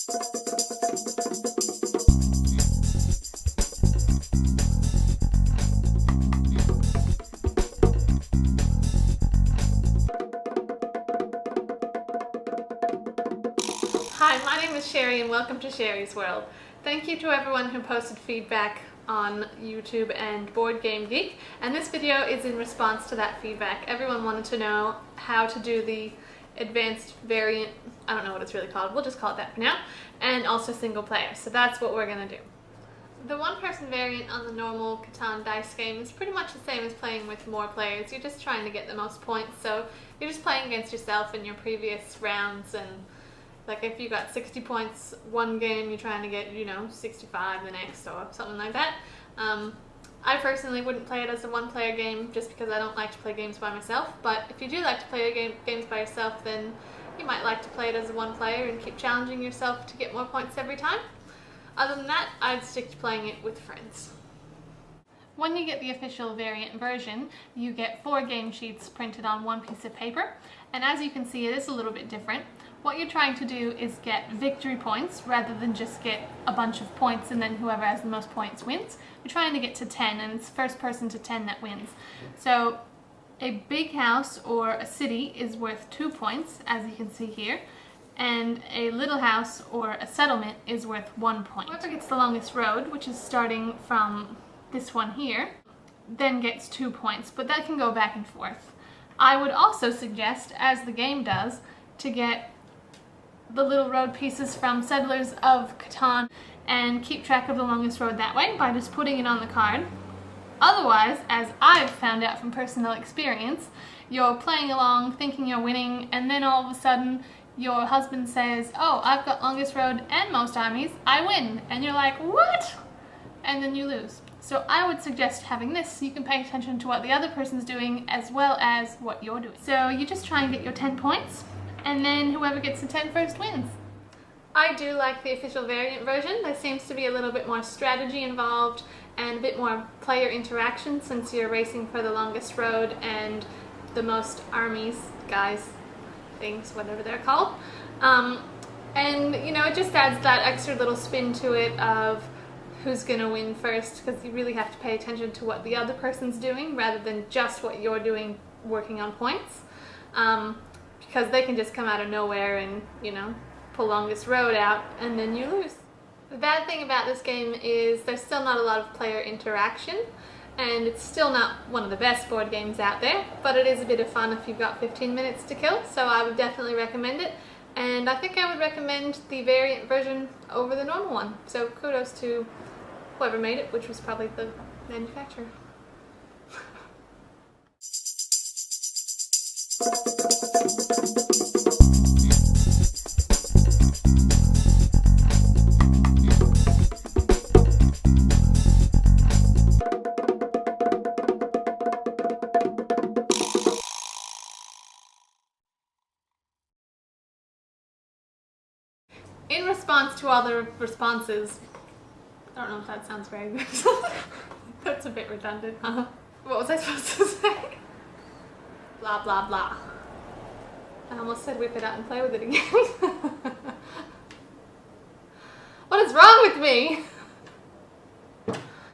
Hi, my name is Sherry and welcome to Sherry's World. Thank you to everyone who posted feedback on YouTube and Board Game Geek, and this video is in response to that feedback. Everyone wanted to know how to do the advanced variant, I don't know what it's really called, we'll just call it that for now, and also single player, so that's what we're going to do. The one-person variant on the normal Catan Dice Game is pretty much the same as playing with more players. You're just trying to get the most points, so you're just playing against yourself in your previous rounds, and like if you got 60 points one game, you're trying to get, 65 the next or something like that. I personally wouldn't play it as a one-player game just because I don't like to play games by myself, but if you do like to play games by yourself, then you might like to play it as a one-player and keep challenging yourself to get more points every time. Other than that, I'd stick to playing it with friends. When you get the official variant version, you get 4 game sheets printed on one piece of paper, and as you can see, it is a little bit different. What you're trying to do is get victory points rather than just get a bunch of points and then whoever has the most points wins. We're trying to get to 10, and it's first person to 10 that wins. So a big house or a city is worth 2 points, as you can see here, and a little house or a settlement is worth 1 point. Whoever gets the longest road, which is starting from this one here, then gets 2 points, but that can go back and forth. I would also suggest, as the game does, to get the little road pieces from Settlers of Catan and keep track of the longest road that way by just putting it on the card. Otherwise, as I've found out from personal experience, you're playing along thinking you're winning, and then all of a sudden your husband says, "Oh, I've got longest road and most armies, I win," and you're like, "What?" And then you lose. So I would suggest having this so you can pay attention to what the other person's doing as well as what you're doing. So you just try and get your 10 points, and then whoever gets to 10 first wins. I do like the official variant version. There seems to be a little bit more strategy involved and a bit more player interaction since you're racing for the longest road and the most armies, guys, things, whatever they're called. And it just adds that extra little spin to it of who's gonna win first, because you really have to pay attention to what the other person's doing rather than just what you're doing working on points. Because they can just come out of nowhere and, pull longest road out, and then you lose. The bad thing about this game is there's still not a lot of player interaction, and it's still not one of the best board games out there, but it is a bit of fun if you've got 15 minutes to kill, so I would definitely recommend it. And I think I would recommend the variant version over the normal one, so kudos to whoever made it, which was probably the manufacturer. In response to all the responses, I don't know if that sounds very good. That's a bit redundant, huh? What was I supposed to say? Blah, blah, blah. I almost said whip it out and play with it again. What is wrong with me?